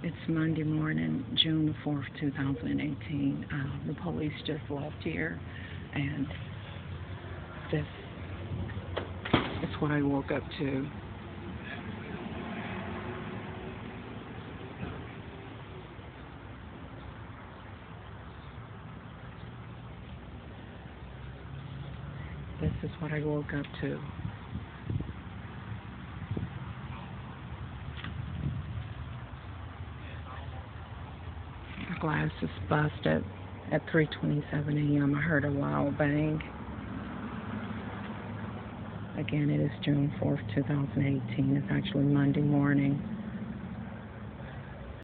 It's Monday morning, June the 4th, 2018. The police just left here, and this is what I woke up to. This is what I woke up to. My glass is busted at 3:27 a.m. I heard a loud bang. Again, it is June 4th, 2018. It's actually Monday morning.